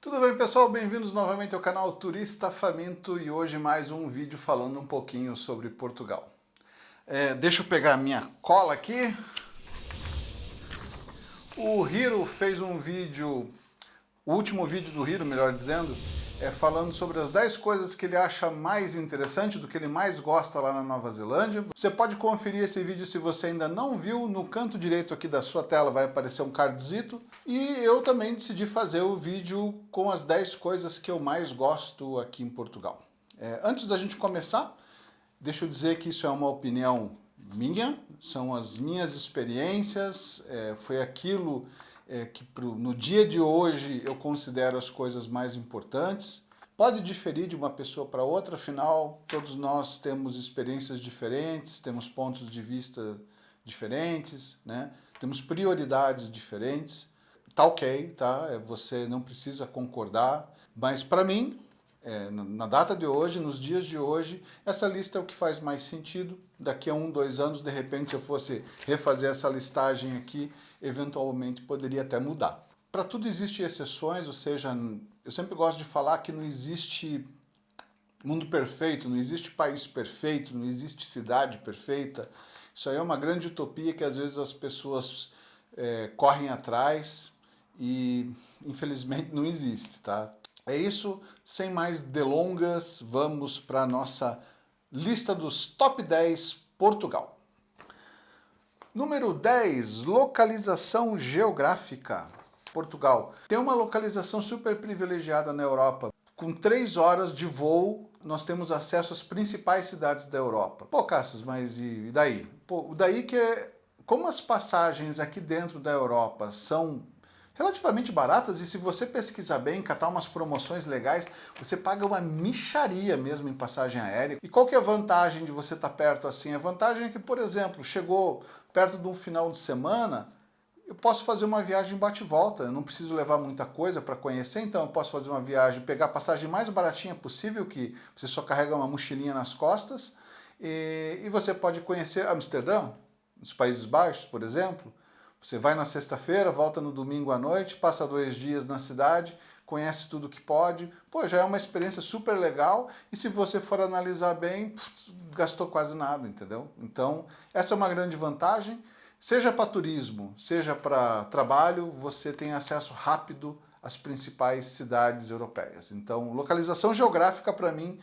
Tudo bem, pessoal? Bem-vindos novamente ao canal Turista Faminto e hoje mais um vídeo falando um pouquinho sobre Portugal. Deixa eu pegar a minha cola aqui. O Hiro fez um vídeo, o último vídeo do Hiro, melhor dizendo, falando sobre as 10 coisas que ele acha mais interessante, do que ele mais gosta lá na Nova Zelândia. Você pode conferir esse vídeo se você ainda não viu, no canto direito aqui da sua tela vai aparecer um cardzito. E eu também decidi fazer o vídeo com as 10 coisas que eu mais gosto aqui em Portugal. Antes da gente começar, deixa eu dizer que isso é uma opinião minha, são as minhas experiências, foi aquilo que no dia de hoje eu considero as coisas mais importantes. Pode diferir de uma pessoa para outra, afinal, todos nós temos experiências diferentes, temos pontos de vista diferentes, né? Temos prioridades diferentes. Tá ok, tá? Você não precisa concordar, mas para mim, na data de hoje, nos dias de hoje, essa lista é o que faz mais sentido. Daqui a 1, 2 anos, de repente, se eu fosse refazer essa listagem aqui, eventualmente poderia até mudar. Para tudo existem exceções, ou seja, eu sempre gosto de falar que não existe mundo perfeito, não existe país perfeito, não existe cidade perfeita. Isso aí é uma grande utopia que às vezes as pessoas correm atrás e infelizmente não existe, tá? É isso, sem mais delongas, vamos para a nossa lista dos top 10 Portugal. Número 10, localização geográfica. Portugal tem uma localização super privilegiada na Europa. Com 3 horas de voo, nós temos acesso às principais cidades da Europa. Pô, Cassius, mas e daí? Pô, daí que como as passagens aqui dentro da Europa são relativamente baratas, e se você pesquisar bem, catar umas promoções legais, você paga uma mixaria mesmo em passagem aérea. E qual que é a vantagem de você estar perto assim? A vantagem é que, por exemplo, chegou perto de um final de semana, eu posso fazer uma viagem bate-volta, eu não preciso levar muita coisa para conhecer, então eu posso fazer uma viagem, pegar a passagem mais baratinha possível, que você só carrega uma mochilinha nas costas, e você pode conhecer Amsterdã, nos Países Baixos, por exemplo. Você vai na sexta-feira, volta no domingo à noite, passa 2 dias na cidade, conhece tudo que pode. Pô, já é uma experiência super legal e se você for analisar bem, gastou quase nada, entendeu? Então, essa é uma grande vantagem. Seja para turismo, seja para trabalho, você tem acesso rápido às principais cidades europeias. Então, localização geográfica, para mim,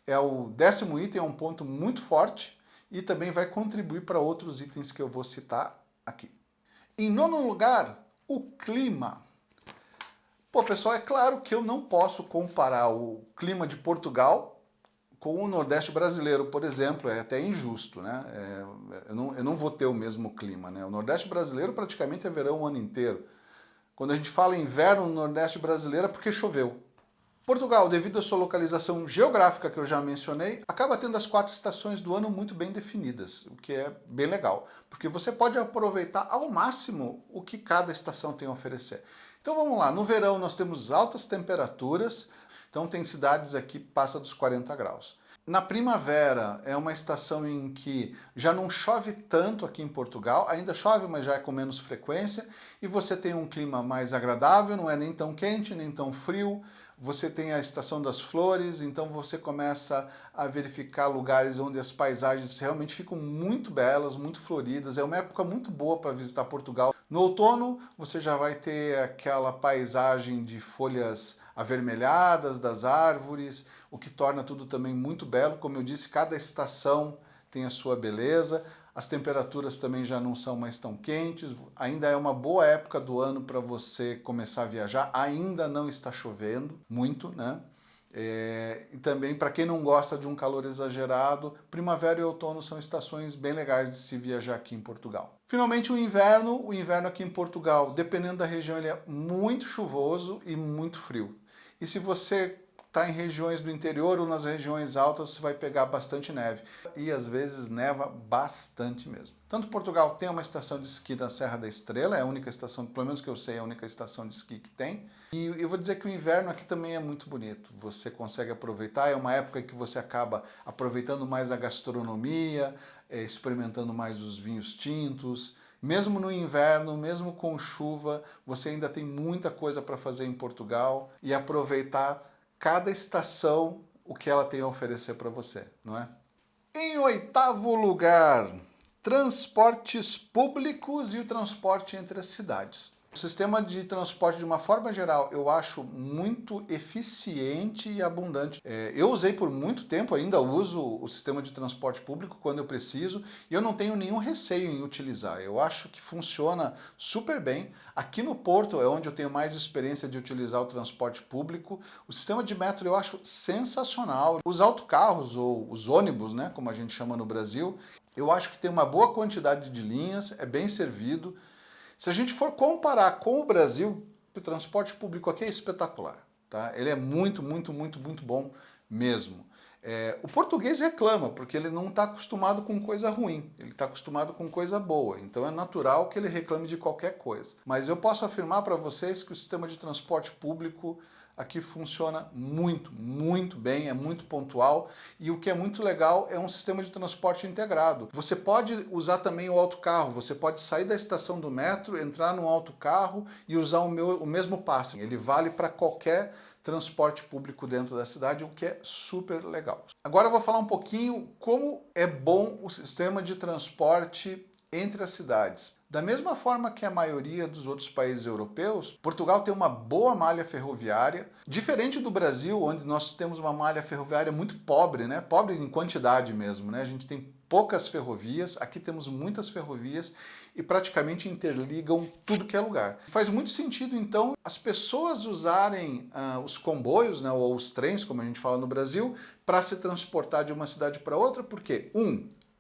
é o 10º item, é um ponto muito forte e também vai contribuir para outros itens que eu vou citar aqui. Em 9º lugar, o clima. Pô, pessoal, é claro que eu não posso comparar o clima de Portugal com o Nordeste brasileiro, por exemplo, é até injusto, né? Eu não vou ter o mesmo clima, né? O Nordeste brasileiro praticamente é verão o ano inteiro. Quando a gente fala inverno no Nordeste brasileiro é porque choveu. Portugal, devido à sua localização geográfica que eu já mencionei, acaba tendo as 4 estações do ano muito bem definidas, o que é bem legal, porque você pode aproveitar ao máximo o que cada estação tem a oferecer. Então vamos lá, no verão nós temos altas temperaturas, então tem cidades aqui que passam dos 40 graus. Na primavera é uma estação em que já não chove tanto aqui em Portugal, ainda chove, mas já é com menos frequência, e você tem um clima mais agradável, não é nem tão quente, nem tão frio. Você tem a estação das flores, então você começa a verificar lugares onde as paisagens realmente ficam muito belas, muito floridas. É uma época muito boa para visitar Portugal. No outono, você já vai ter aquela paisagem de folhas avermelhadas das árvores, o que torna tudo também muito belo. Como eu disse, cada estação tem a sua beleza. As temperaturas também já não são mais tão quentes, ainda é uma boa época do ano para você começar a viajar, ainda não está chovendo muito, né? E também, para quem não gosta de um calor exagerado, primavera e outono são estações bem legais de se viajar aqui em Portugal. Finalmente, o inverno aqui em Portugal, dependendo da região, ele é muito chuvoso e muito frio. E se você está em regiões do interior ou nas regiões altas, você vai pegar bastante neve. E às vezes neva bastante mesmo. Tanto Portugal tem uma estação de esqui na Serra da Estrela, é a única estação, pelo menos que eu sei, é a única estação de esqui que tem. E eu vou dizer que o inverno aqui também é muito bonito. Você consegue aproveitar, é uma época que você acaba aproveitando mais a gastronomia, experimentando mais os vinhos tintos, Mesmo no inverno, mesmo com chuva, você ainda tem muita coisa para fazer em Portugal e aproveitar cada estação, o que ela tem a oferecer para você, não é? Em oitavo lugar, transportes públicos e o transporte entre as cidades. O sistema de transporte, de uma forma geral, eu acho muito eficiente e abundante. Eu usei por muito tempo, ainda uso o sistema de transporte público quando eu preciso e eu não tenho nenhum receio em utilizar. Eu acho que funciona super bem. Aqui no Porto é onde eu tenho mais experiência de utilizar o transporte público. O sistema de metro eu acho sensacional. Os autocarros ou os ônibus, né, como a gente chama no Brasil, eu acho que tem uma boa quantidade de linhas, é bem servido. Se a gente for comparar com o Brasil, o transporte público aqui é espetacular, tá? Ele é muito, muito, muito, muito bom mesmo. O português reclama, porque ele não está acostumado com coisa ruim, ele está acostumado com coisa boa, então é natural que ele reclame de qualquer coisa. Mas eu posso afirmar para vocês que o sistema de transporte público aqui funciona muito, muito bem, é muito pontual e o que é muito legal é um sistema de transporte integrado. Você pode usar também o autocarro, você pode sair da estação do metro, entrar no autocarro e usar o mesmo passe. Ele vale para qualquer transporte público dentro da cidade, o que é super legal. Agora eu vou falar um pouquinho como é bom o sistema de transporte entre as cidades. Da mesma forma que a maioria dos outros países europeus, Portugal tem uma boa malha ferroviária, diferente do Brasil, onde nós temos uma malha ferroviária muito pobre, né? Pobre em quantidade mesmo, né? A gente tem poucas ferrovias, aqui temos muitas ferrovias e praticamente interligam tudo que é lugar. Faz muito sentido, então, as pessoas usarem os comboios, né, ou os trens, como a gente fala no Brasil, para se transportar de uma cidade para outra, porque,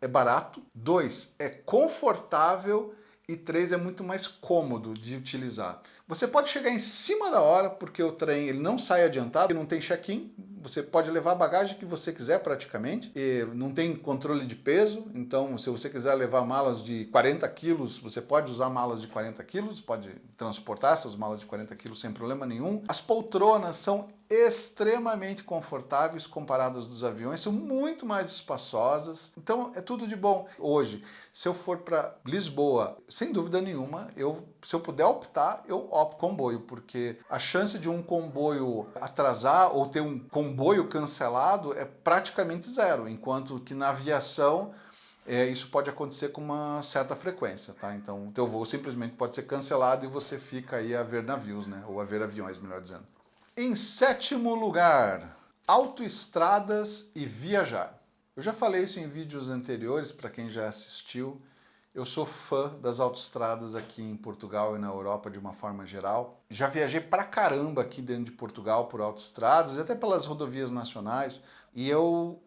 é barato, 2, é confortável e 3, é muito mais cômodo de utilizar. Você pode chegar em cima da hora, porque o trem ele não sai adiantado, não tem check-in, você pode levar a bagagem que você quiser praticamente, e não tem controle de peso, então se você quiser levar malas de 40 quilos, você pode usar malas de 40 quilos, pode transportar essas malas de 40 quilos sem problema nenhum. As poltronas são extremamente confortáveis comparadas dos aviões, são muito mais espaçosas, então é tudo de bom. Hoje, se eu for para Lisboa, sem dúvida nenhuma, se eu puder optar, eu opto comboio, porque a chance de um comboio atrasar ou ter um comboio cancelado é praticamente zero, enquanto que na aviação isso pode acontecer com uma certa frequência, tá? Então o teu voo simplesmente pode ser cancelado e você fica aí a ver navios, né? Ou a ver aviões, melhor dizendo. Em sétimo lugar, autoestradas e viajar. Eu já falei isso em vídeos anteriores, para quem já assistiu. Eu sou fã das autoestradas aqui em Portugal e na Europa de uma forma geral. Já viajei pra caramba aqui dentro de Portugal por autoestradas e até pelas rodovias nacionais. E eu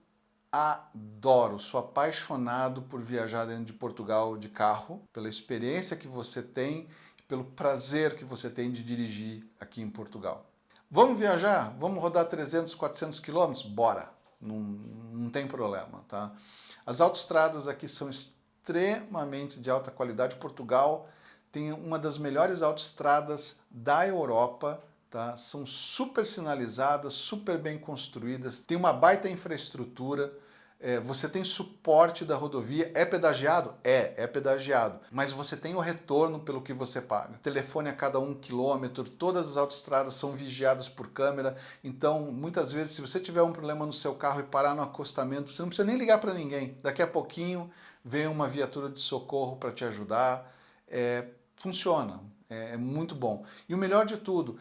adoro, sou apaixonado por viajar dentro de Portugal de carro, pela experiência que você tem e pelo prazer que você tem de dirigir aqui em Portugal. Vamos viajar? Vamos rodar 300, 400 quilômetros? Bora! Não tem problema, tá? As autoestradas aqui são extremamente de alta qualidade. Portugal tem uma das melhores autoestradas da Europa, tá? São super sinalizadas, super bem construídas, tem uma baita infraestrutura. Você tem suporte da rodovia, é pedagiado? É pedagiado, mas você tem o retorno pelo que você paga. Telefone a cada 1 quilômetro, todas as autoestradas são vigiadas por câmera, então muitas vezes se você tiver um problema no seu carro e parar no acostamento, você não precisa nem ligar para ninguém, daqui a pouquinho vem uma viatura de socorro para te ajudar, funciona, é muito bom. E o melhor de tudo,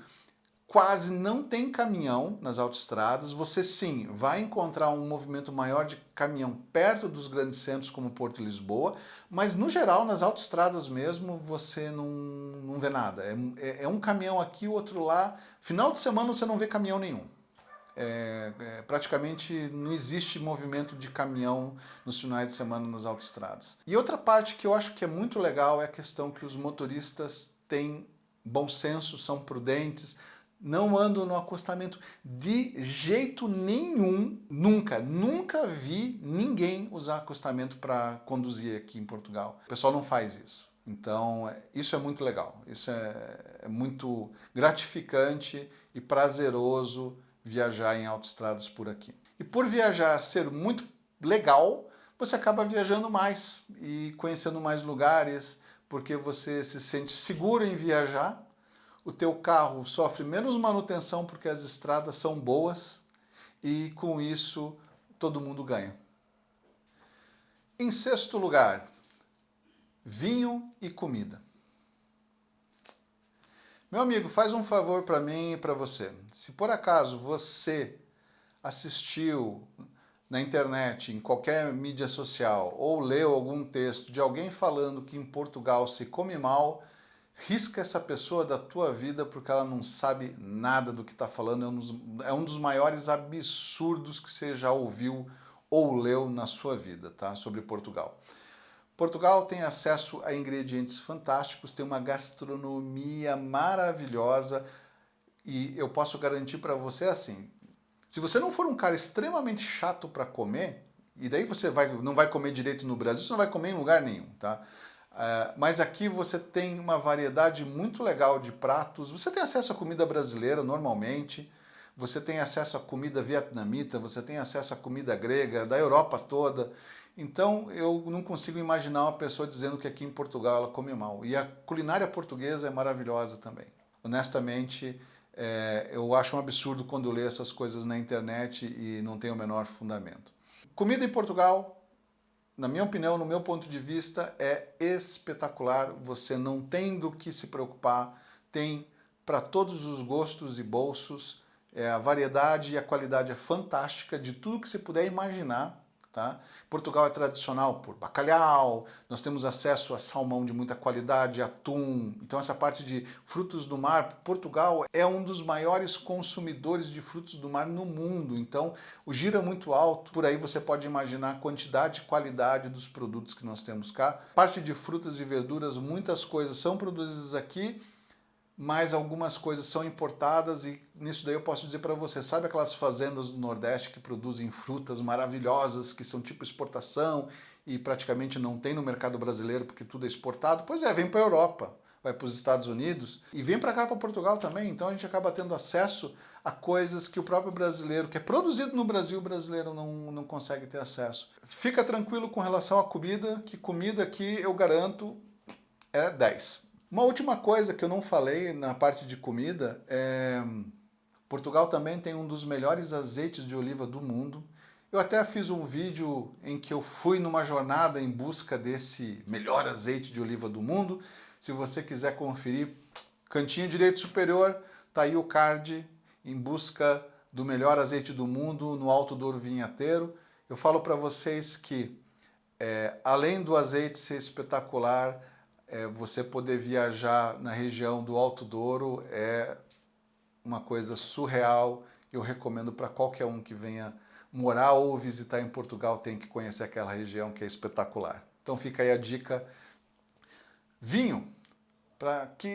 quase não tem caminhão nas autoestradas, você sim vai encontrar um movimento maior de caminhão perto dos grandes centros como Porto e Lisboa, mas no geral nas autoestradas mesmo você não vê nada, é um caminhão aqui, o outro lá, final de semana você não vê caminhão nenhum. Praticamente não existe movimento de caminhão nos finais de semana nas autoestradas. E outra parte que eu acho que é muito legal é a questão que os motoristas têm bom senso, são prudentes, não andam no acostamento de jeito nenhum, nunca vi ninguém usar acostamento para conduzir aqui em Portugal. O pessoal não faz isso. Então, isso é muito legal, isso é muito gratificante e prazeroso viajar em autoestradas por aqui. E por viajar ser muito legal, você acaba viajando mais e conhecendo mais lugares, porque você se sente seguro em viajar, o teu carro sofre menos manutenção porque as estradas são boas e com isso todo mundo ganha. Em sexto lugar, vinho e comida. Meu amigo, faz um favor para mim e para você. Se por acaso você assistiu na internet, em qualquer mídia social, ou leu algum texto de alguém falando que em Portugal se come mal, risca essa pessoa da tua vida porque ela não sabe nada do que está falando. É um dos maiores absurdos que você já ouviu ou leu na sua vida, tá? Sobre Portugal. Portugal tem acesso a ingredientes fantásticos, tem uma gastronomia maravilhosa e eu posso garantir para você assim, se você não for um cara extremamente chato para comer, e daí você não vai comer direito no Brasil, você não vai comer em lugar nenhum, tá? Mas aqui você tem uma variedade muito legal de pratos, você tem acesso à comida brasileira normalmente, você tem acesso à comida vietnamita, você tem acesso à comida grega, da Europa toda. Então eu não consigo imaginar uma pessoa dizendo que aqui em Portugal ela come mal. E a culinária portuguesa é maravilhosa também. Honestamente, eu acho um absurdo quando eu leio essas coisas na internet e não tem o menor fundamento. Comida em Portugal, na minha opinião, no meu ponto de vista, é espetacular. Você não tem do que se preocupar, tem para todos os gostos e bolsos. A variedade e a qualidade é fantástica de tudo que você puder imaginar. Tá? Portugal é tradicional por bacalhau, nós temos acesso a salmão de muita qualidade, atum, então essa parte de frutos do mar, Portugal é um dos maiores consumidores de frutos do mar no mundo, então o giro é muito alto, por aí você pode imaginar a quantidade e qualidade dos produtos que nós temos cá. Parte de frutas e verduras, muitas coisas são produzidas aqui, mas algumas coisas são importadas e nisso daí eu posso dizer para você, sabe aquelas fazendas do Nordeste que produzem frutas maravilhosas, que são tipo exportação e praticamente não tem no mercado brasileiro porque tudo é exportado? Pois é, vem para a Europa, vai para os Estados Unidos e vem para cá, para Portugal também, então a gente acaba tendo acesso a coisas que o próprio brasileiro, que é produzido no Brasil, o brasileiro não consegue ter acesso. Fica tranquilo com relação à comida, que comida aqui eu garanto é 10. Uma última coisa que eu não falei na parte de comida é... Portugal também tem um dos melhores azeites de oliva do mundo. Eu até fiz um vídeo em que eu fui numa jornada em busca desse melhor azeite de oliva do mundo. Se você quiser conferir, cantinho direito superior, tá aí o card em busca do melhor azeite do mundo no Alto Douro Vinheteiro. Eu falo para vocês que, além do azeite ser espetacular, você poder viajar na região do Alto Douro é uma coisa surreal. Eu recomendo para qualquer um que venha morar ou visitar em Portugal, tem que conhecer aquela região que é espetacular. Então fica aí a dica. Vinho.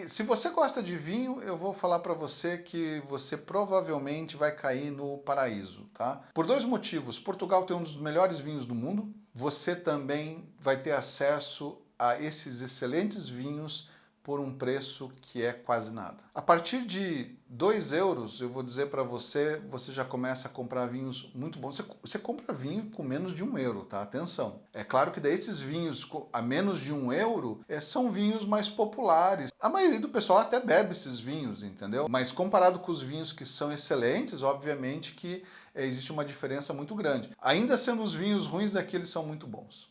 Se você gosta de vinho, eu vou falar para você que você provavelmente vai cair no paraíso, tá? Por dois motivos. Portugal tem um dos melhores vinhos do mundo. Você também vai ter acesso a esses excelentes vinhos por um preço que é quase nada. A partir de 2 euros, eu vou dizer para você, você já começa a comprar vinhos muito bons. Você compra vinho com menos de 1 euro, tá? Atenção. É claro que daí esses vinhos a menos de 1 euro são vinhos mais populares. A maioria do pessoal até bebe esses vinhos, entendeu? Mas comparado com os vinhos que são excelentes, obviamente que existe uma diferença muito grande. Ainda sendo os vinhos ruins daqui, eles são muito bons.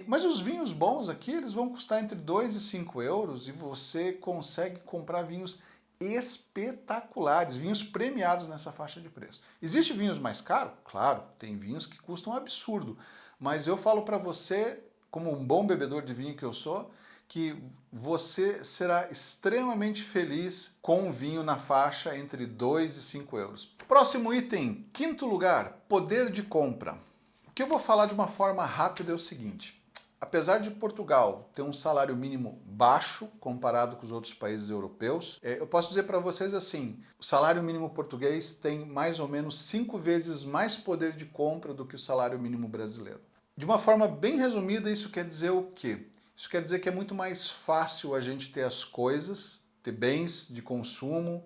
Mas os vinhos bons aqui, eles vão custar entre 2 e 5 euros e você consegue comprar vinhos espetaculares, vinhos premiados nessa faixa de preço. Existem vinhos mais caros? Claro, tem vinhos que custam um absurdo, mas eu falo para você, como um bom bebedor de vinho que eu sou, que você será extremamente feliz com um vinho na faixa entre 2 e 5 euros. Próximo item, quinto lugar, poder de compra. O que eu vou falar de uma forma rápida é o seguinte: apesar de Portugal ter um salário mínimo baixo comparado com os outros países europeus, eu posso dizer para vocês assim, o salário mínimo português tem mais ou menos 5 vezes mais poder de compra do que o salário mínimo brasileiro. De uma forma bem resumida, isso quer dizer o quê? Isso quer dizer que é muito mais fácil a gente ter as coisas, ter bens de consumo,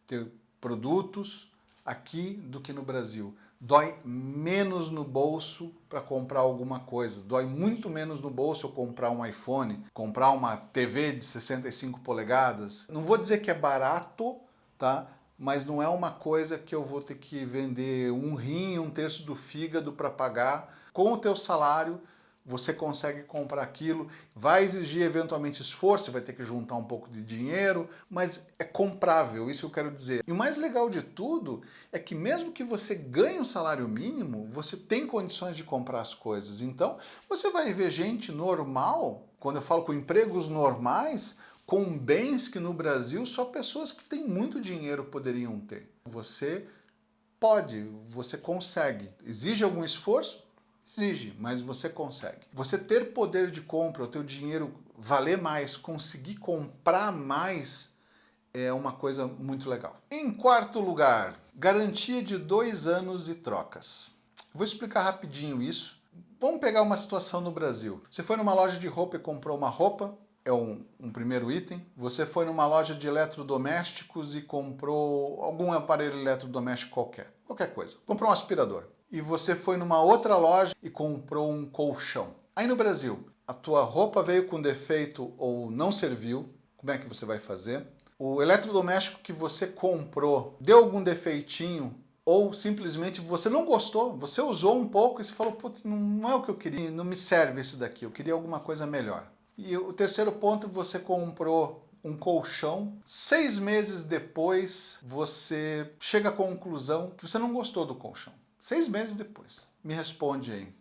ter produtos, aqui do que no Brasil. Dói menos no bolso para comprar alguma coisa. Dói muito menos no bolso eu comprar um iPhone, comprar uma TV de 65 polegadas. Não vou dizer que é barato, tá? Mas não é uma coisa que eu vou ter que vender um rim, um terço do fígado para pagar. Com o teu salário, você consegue comprar aquilo, vai exigir eventualmente esforço, você vai ter que juntar um pouco de dinheiro, mas é comprável, isso eu quero dizer. E o mais legal de tudo é que mesmo que você ganhe um salário mínimo, você tem condições de comprar as coisas. Então, você vai ver gente normal, quando eu falo com empregos normais, com bens que no Brasil só pessoas que têm muito dinheiro poderiam ter. Você pode, você consegue. Exige algum esforço? Exige, mas você consegue. Você ter poder de compra, o teu dinheiro valer mais, conseguir comprar mais, é uma coisa muito legal. Em quarto lugar, garantia de 2 anos e trocas. Vou explicar rapidinho isso. Vamos pegar uma situação no Brasil. Você foi numa loja de roupa e comprou uma roupa, é um primeiro item. Você foi numa loja de eletrodomésticos e comprou algum aparelho eletrodoméstico qualquer coisa. Comprou um aspirador. E você foi numa outra loja e comprou um colchão. Aí no Brasil, a tua roupa veio com defeito ou não serviu, como é que você vai fazer? O eletrodoméstico que você comprou deu algum defeitinho ou simplesmente você não gostou, você usou um pouco e você falou, putz, não é o que eu queria, não me serve esse daqui, eu queria alguma coisa melhor. E o terceiro ponto, você comprou um colchão, 6 meses depois você chega à conclusão que você não gostou do colchão. 6 meses depois. Me responde aí,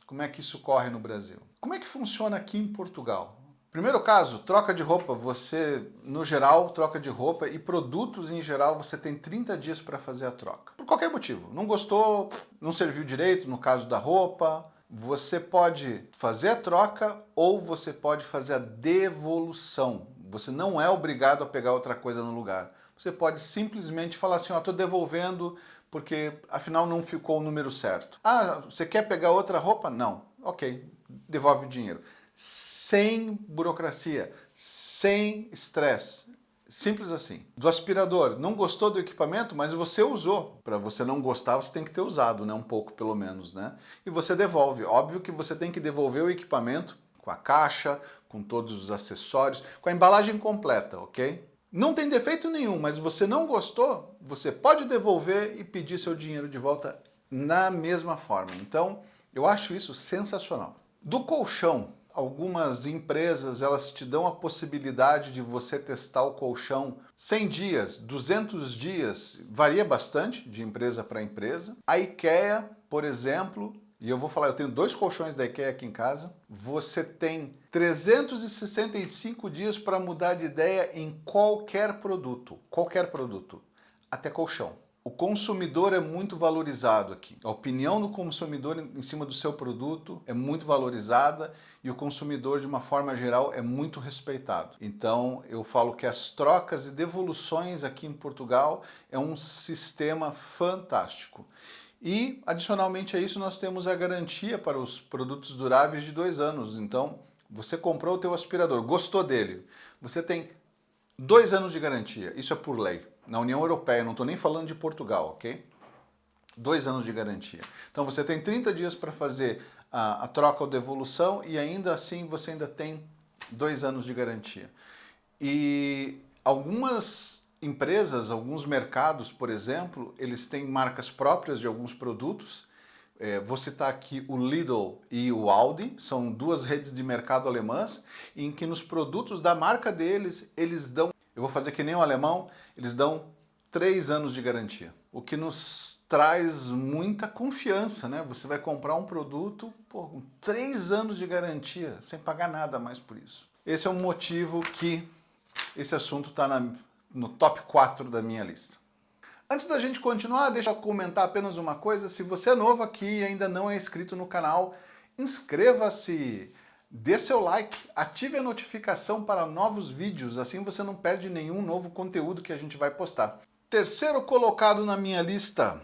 como é que isso corre no Brasil? Como é que funciona aqui em Portugal? Primeiro caso, troca de roupa. Você, no geral, troca de roupa e produtos em geral você tem 30 dias para fazer a troca. Por qualquer motivo. Não gostou, não serviu direito, no caso da roupa. Você pode fazer a troca ou você pode fazer a devolução. Você não é obrigado a pegar outra coisa no lugar. Você pode simplesmente falar assim, ó, estou devolvendo porque afinal não ficou o número certo. Ah, você quer pegar outra roupa? Não. Ok, devolve o dinheiro. Sem burocracia, sem estresse. Simples assim. Do aspirador, não gostou do equipamento, mas você usou. Para você não gostar, você tem que ter usado, né? Um pouco pelo menos, né? E você devolve. Óbvio que você tem que devolver o equipamento com a caixa, com todos os acessórios, com a embalagem completa, ok? Não tem defeito nenhum, mas você não gostou, você pode devolver e pedir seu dinheiro de volta na mesma forma. Então, eu acho isso sensacional. Do colchão, algumas empresas elas te dão a possibilidade de você testar o colchão 100 dias, 200 dias, varia bastante de empresa para empresa. A IKEA, por exemplo, e eu vou falar, eu tenho 2 colchões da IKEA aqui em casa, você tem 365 dias para mudar de ideia em qualquer produto, até colchão. O consumidor é muito valorizado aqui. A opinião do consumidor em cima do seu produto é muito valorizada e o consumidor, de uma forma geral, é muito respeitado. Então, eu falo que as trocas e devoluções aqui em Portugal é um sistema fantástico. E, adicionalmente a isso, nós temos a garantia para os produtos duráveis de 2 anos. Então, você comprou o teu aspirador, gostou dele, você tem 2 anos de garantia. Isso é por lei. Na União Europeia, não estou nem falando de Portugal, ok? 2 anos de garantia. Então, você tem 30 dias para fazer a troca ou devolução e ainda assim você ainda tem 2 anos de garantia. E algumas empresas, alguns mercados, por exemplo, eles têm marcas próprias de alguns produtos. Vou citar aqui o Lidl e o Aldi, são 2 redes de mercado alemãs, em que nos produtos da marca deles, eles dão, eu vou fazer que nem o alemão, eles dão 3 anos de garantia. O que nos traz muita confiança, né? Você vai comprar um produto com 3 anos de garantia, sem pagar nada mais por isso. Esse é um motivo que esse assunto está no top 4 da minha lista. Antes da gente continuar, deixa eu comentar apenas uma coisa. Se você é novo aqui e ainda não é inscrito no canal, inscreva-se, dê seu like, ative a notificação para novos vídeos, assim você não perde nenhum novo conteúdo que a gente vai postar. Terceiro colocado na minha lista,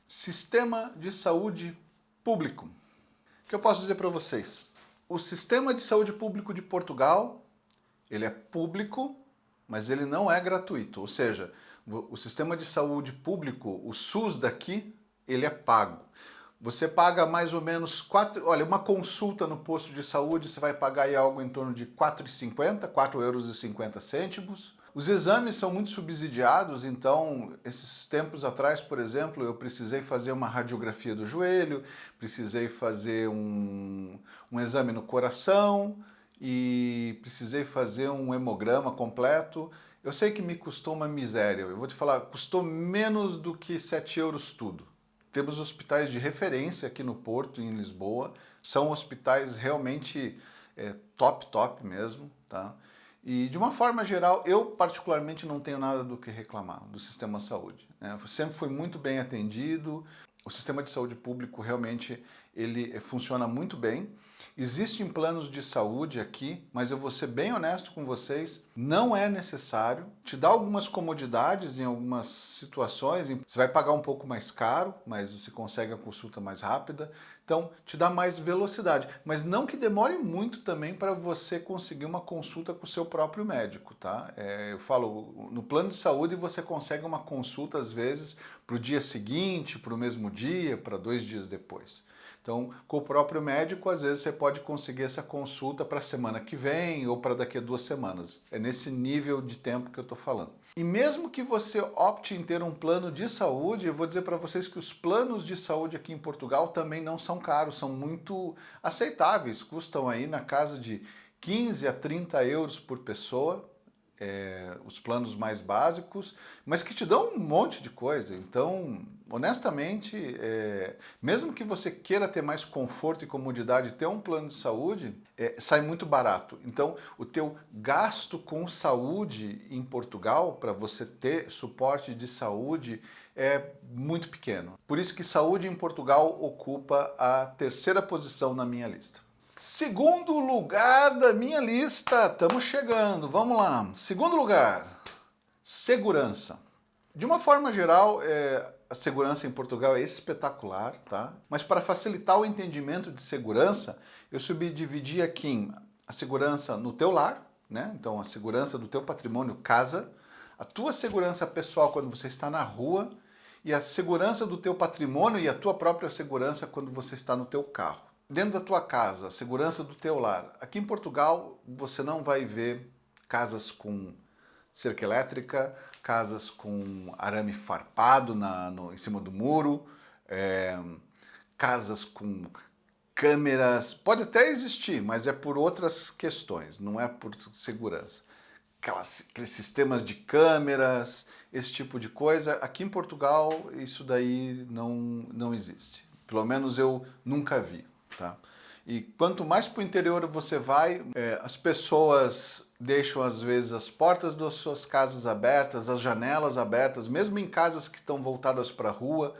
Sistema de Saúde Público. O que eu posso dizer para vocês? O Sistema de Saúde Público de Portugal, ele é público, mas ele não é gratuito, ou seja, O sistema de saúde público, o SUS daqui, ele é pago. Você paga mais ou menos olha, uma consulta no posto de saúde, você vai pagar aí algo em torno de R$ 4,50, R$ 4,50. Os exames são muito subsidiados, então, esses tempos atrás, por exemplo, eu precisei fazer uma radiografia do joelho, precisei fazer um exame no coração e precisei fazer um hemograma completo. Eu sei que me custou uma miséria, eu vou te falar, custou menos do que 7 euros tudo. Temos hospitais de referência aqui no Porto, em Lisboa, são hospitais realmente top mesmo, tá? E de uma forma geral, eu particularmente não tenho nada do que reclamar do sistema de saúde, né? Sempre foi muito bem atendido, o sistema de saúde público realmente ele funciona muito bem. Existem planos de saúde aqui, mas eu vou ser bem honesto com vocês, não é necessário. Te dá algumas comodidades em algumas situações, você vai pagar um pouco mais caro, mas você consegue a consulta mais rápida. Então, te dá mais velocidade, mas não que demore muito também para você conseguir uma consulta com o seu próprio médico, tá? Eu falo, no plano de saúde você consegue uma consulta às vezes para o dia seguinte, para o mesmo dia, para 2 dias depois. Então, com o próprio médico, às vezes você pode conseguir essa consulta para a semana que vem ou para daqui a 2 semanas. É nesse nível de tempo que eu estou falando. E mesmo que você opte em ter um plano de saúde, eu vou dizer para vocês que os planos de saúde aqui em Portugal também não são caros, são muito aceitáveis, custam aí na casa de 15 a 30 euros por pessoa, os planos mais básicos, mas que te dão um monte de coisa. Então, honestamente, mesmo que você queira ter mais conforto e comodidade, ter um plano de saúde, sai muito barato. Então, o teu gasto com saúde em Portugal, para você ter suporte de saúde, é muito pequeno. Por isso que saúde em Portugal ocupa a 3ª posição na minha lista. Segundo lugar da minha lista, estamos chegando, vamos lá. Segundo lugar, segurança. De uma forma geral, a segurança em Portugal é espetacular, tá? Mas para facilitar o entendimento de segurança, eu subdividi aqui em a segurança no teu lar, né? Então a segurança do teu patrimônio casa, a tua segurança pessoal quando você está na rua e a segurança do teu patrimônio e a tua própria segurança quando você está no teu carro. Dentro da tua casa, a segurança do teu lar. Aqui em Portugal, você não vai ver casas com cerca elétrica, casas com arame farpado em cima do muro, casas com câmeras. Pode até existir, mas é por outras questões, não é por segurança. Aqueles sistemas de câmeras, esse tipo de coisa. Aqui em Portugal, isso daí não existe. Pelo menos eu nunca vi. Tá? E quanto mais para o interior você vai, as pessoas deixam às vezes as portas das suas casas abertas, as janelas abertas, mesmo em casas que estão voltadas para a rua.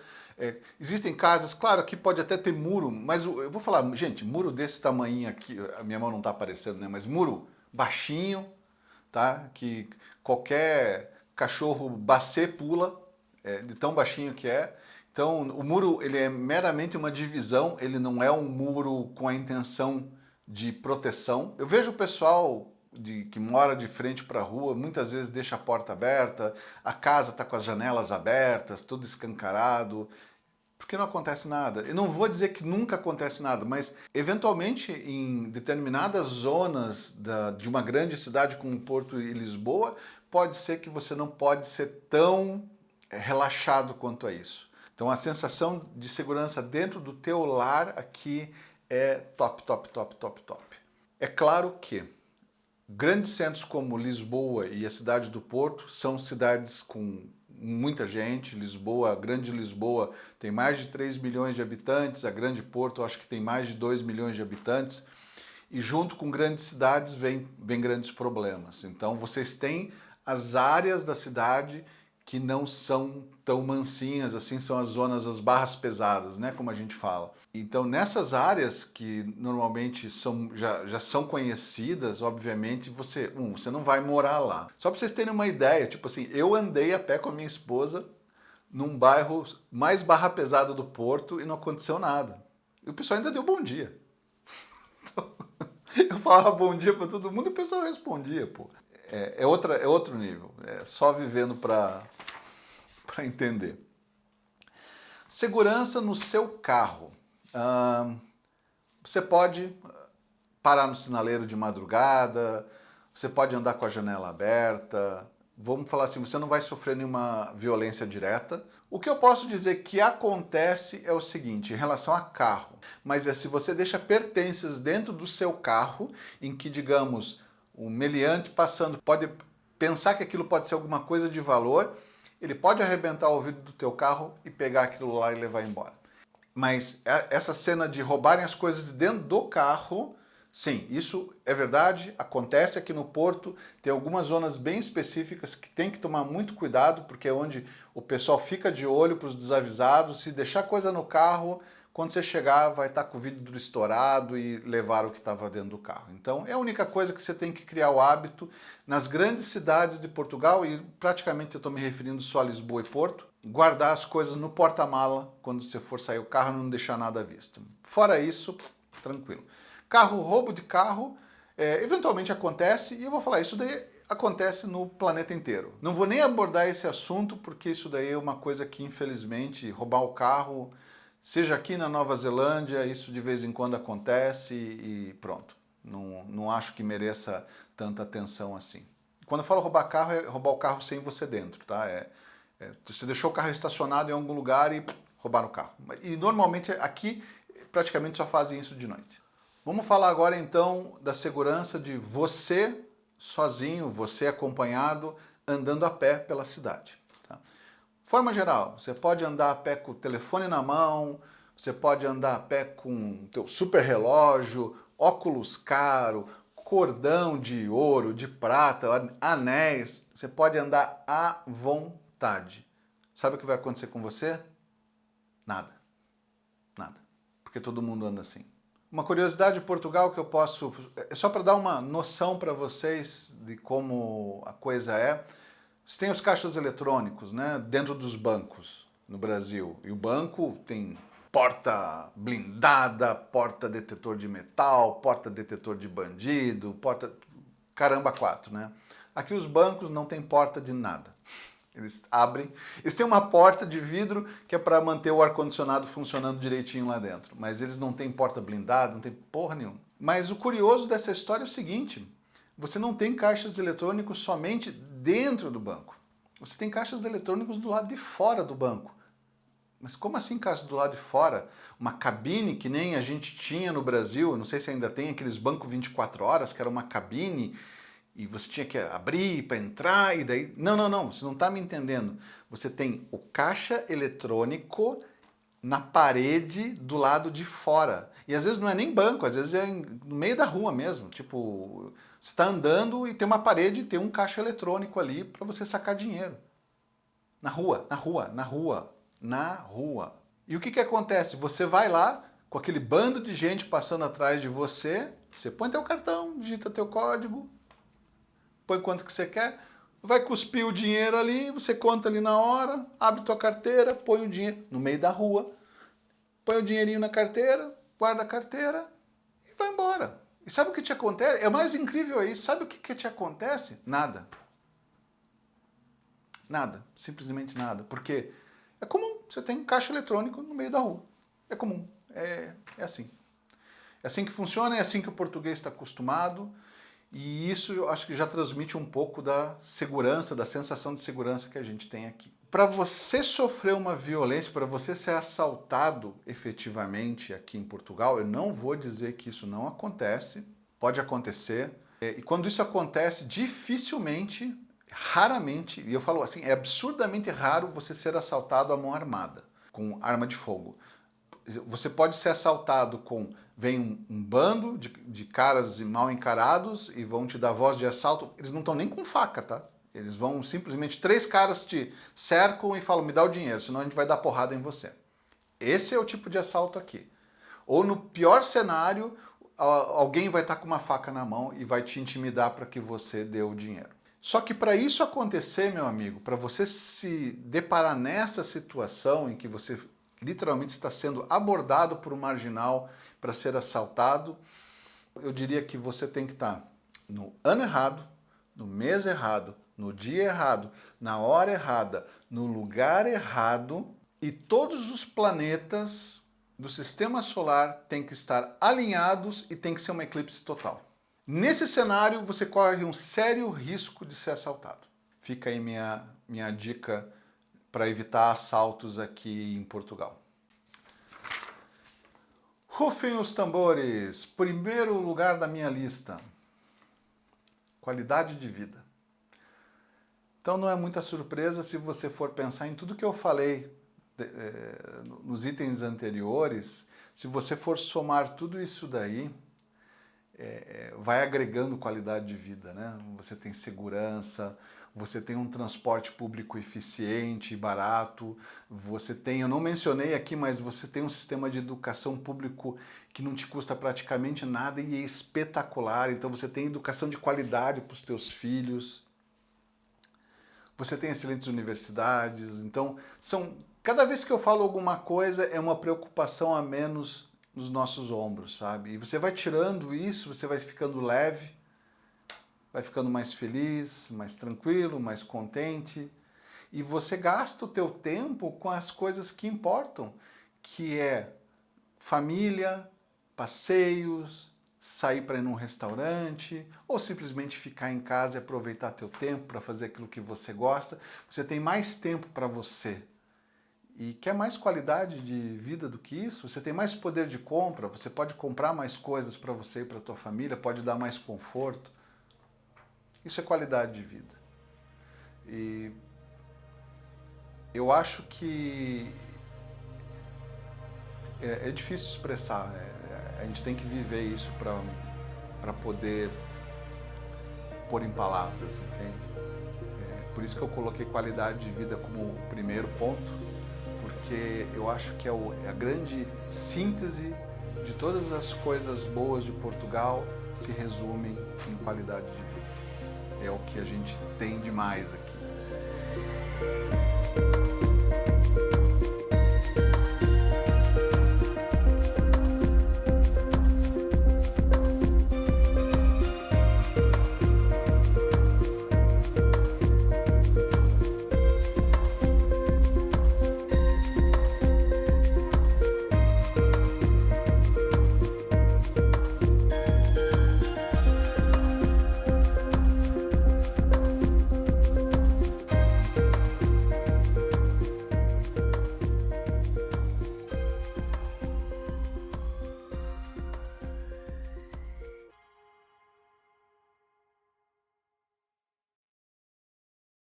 Existem casas, claro, aqui pode até ter muro, mas eu vou falar, gente, muro desse tamanho aqui, a minha mão não está aparecendo, né? Mas muro baixinho, tá? Que qualquer cachorro bacê pula, de tão baixinho que é. Então, o muro ele é meramente uma divisão, ele não é um muro com a intenção de proteção. Eu vejo o pessoal que mora de frente para a rua, muitas vezes deixa a porta aberta, a casa está com as janelas abertas, tudo escancarado, porque não acontece nada. Eu não vou dizer que nunca acontece nada, mas eventualmente em determinadas zonas de uma grande cidade como Porto e Lisboa, pode ser que você não pode ser tão relaxado quanto a isso. Então a sensação de segurança dentro do teu lar aqui é top. É claro que grandes centros como Lisboa e a cidade do Porto são cidades com muita gente. Lisboa, a grande Lisboa tem mais de 3 milhões de habitantes, a grande Porto eu acho que tem mais de 2 milhões de habitantes. E junto com grandes cidades vem grandes problemas. Então vocês têm as áreas da cidade que não são tão mansinhas, assim, são as zonas, as barras pesadas, né, como a gente fala. Então, nessas áreas que normalmente já são conhecidas, obviamente, você não vai morar lá. Só para vocês terem uma ideia, tipo assim, eu andei a pé com a minha esposa num bairro mais barra pesada do Porto e não aconteceu nada. E o pessoal ainda deu bom dia. Então, eu falava bom dia para todo mundo e o pessoal respondia, pô. É outro nível. É só vivendo para para entender. Segurança no seu carro. Você pode parar no sinaleiro de madrugada, você pode andar com a janela aberta. Vamos falar assim, você não vai sofrer nenhuma violência direta. O que eu posso dizer que acontece é o seguinte, em relação a carro, mas é se você deixa pertences dentro do seu carro, em que, digamos, o meliante passando pode pensar que aquilo pode ser alguma coisa de valor, ele pode arrebentar o vidro do teu carro e pegar aquilo lá e levar embora. Mas essa cena de roubarem as coisas de dentro do carro, sim, isso é verdade, acontece aqui no Porto, tem algumas zonas bem específicas que tem que tomar muito cuidado, porque é onde o pessoal fica de olho para os desavisados, se deixar coisa no carro, quando você chegar vai estar com o vidro estourado e levar o que estava dentro do carro. Então é a única coisa que você tem que criar o hábito nas grandes cidades de Portugal, e praticamente eu estou me referindo só a Lisboa e Porto, guardar as coisas no porta-mala quando você for sair o carro, não deixar nada à vista. Fora isso, tranquilo. Carro, roubo de carro, eventualmente acontece, e eu vou falar, isso daí acontece no planeta inteiro. Não vou nem abordar esse assunto, porque isso daí é uma coisa que, infelizmente, roubar o carro, seja aqui na Nova Zelândia, isso de vez em quando acontece e pronto. Não acho que mereça tanta atenção assim. Quando eu falo roubar carro, é roubar o carro sem você dentro, tá? Você deixou o carro estacionado em algum lugar e roubaram o carro. E normalmente aqui praticamente só fazem isso de noite. Vamos falar agora então da segurança de você sozinho, você acompanhado, andando a pé pela cidade. Tá? Forma geral, você pode andar a pé com o telefone na mão, você pode andar a pé com o teu super relógio, óculos caro, cordão de ouro, de prata, anéis, você pode andar à vontade. Sabe o que vai acontecer com você? Nada. Nada. Porque todo mundo anda assim. Uma curiosidade de Portugal que eu posso... É só para dar uma noção para vocês de como a coisa é. Você tem os caixas eletrônicos, né, dentro dos bancos no Brasil. E o banco tem porta blindada, porta detetor de metal, porta detetor de bandido, porta... Caramba, 4, né? Aqui os bancos não tem porta de nada. Eles abrem, eles têm uma porta de vidro que é para manter o ar-condicionado funcionando direitinho lá dentro, mas eles não têm porta blindada, não tem porra nenhuma. Mas o curioso dessa história é o seguinte, você não tem caixas eletrônicos somente dentro do banco, você tem caixas eletrônicos do lado de fora do banco. Mas como assim caixa do lado de fora? Uma cabine que nem a gente tinha no Brasil, não sei se ainda tem aqueles bancos 24 horas, que era uma cabine e você tinha que abrir para entrar e daí... Não, você não está me entendendo. Você tem o caixa eletrônico na parede do lado de fora. E às vezes não é nem banco, às vezes é no meio da rua mesmo. Tipo, você está andando e tem uma parede e tem um caixa eletrônico ali para você sacar dinheiro. Na rua. E o que acontece? Você vai lá com aquele bando de gente passando atrás de você, você põe teu cartão, digita teu código, põe quanto que você quer, vai cuspir o dinheiro ali, você conta ali na hora, abre tua carteira, põe o dinheiro no meio da rua, põe o dinheirinho na carteira, guarda a carteira e vai embora. E sabe o que te acontece? É mais incrível aí, sabe o que te acontece? Nada. Nada, simplesmente nada, porque é comum, você tem um caixa eletrônico no meio da rua, é comum, é assim. É assim que funciona, é assim que o português está acostumado, e isso eu acho que já transmite um pouco da segurança, da sensação de segurança que a gente tem aqui. Para você sofrer uma violência, para você ser assaltado efetivamente aqui em Portugal, eu não vou dizer que isso não acontece, pode acontecer. E quando isso acontece, dificilmente, raramente, e eu falo assim, é absurdamente raro você ser assaltado à mão armada, com arma de fogo. Você pode ser assaltado com... Vem um bando de caras mal encarados e vão te dar voz de assalto. Eles não estão nem com faca, tá? Eles vão simplesmente... 3 caras te cercam e falam, me dá o dinheiro, senão a gente vai dar porrada em você. Esse é o tipo de assalto aqui. Ou no pior cenário, alguém vai estar com uma faca na mão e vai te intimidar para que você dê o dinheiro. Só que para isso acontecer, meu amigo, para você se deparar nessa situação em que você literalmente está sendo abordado por um marginal para ser assaltado, eu diria que você tem que estar no ano errado, no mês errado, no dia errado, na hora errada, no lugar errado, e todos os planetas do sistema solar têm que estar alinhados e tem que ser uma eclipse total. Nesse cenário, você corre um sério risco de ser assaltado. Fica aí minha dica para evitar assaltos aqui em Portugal. Rufem os tambores! Primeiro lugar da minha lista. Qualidade de vida. Então não é muita surpresa se você for pensar em tudo que eu falei nos itens anteriores. Se você for somar tudo isso daí, vai agregando qualidade de vida, né? Você tem segurança, você tem um transporte público eficiente e barato, você tem, eu não mencionei aqui, mas você tem um sistema de educação público que não te custa praticamente nada e é espetacular, então você tem educação de qualidade para os teus filhos, você tem excelentes universidades, então cada vez que eu falo alguma coisa é uma preocupação a menos nos nossos ombros, sabe? E você vai tirando isso, você vai ficando leve, vai ficando mais feliz, mais tranquilo, mais contente, e você gasta o teu tempo com as coisas que importam, que é família, passeios, sair para ir num restaurante, ou simplesmente ficar em casa e aproveitar teu tempo para fazer aquilo que você gosta. Você tem mais tempo para você. E quer mais qualidade de vida do que isso? Você tem mais poder de compra, você pode comprar mais coisas para você e para tua família, pode dar mais conforto. Isso é qualidade de vida. E eu acho que é difícil expressar, a gente tem que viver isso para poder pôr em palavras, entende? Por isso que eu coloquei qualidade de vida como o primeiro ponto, porque eu acho que é a grande síntese de todas as coisas boas de Portugal se resumem em qualidade de vida. É o que a gente tem demais aqui.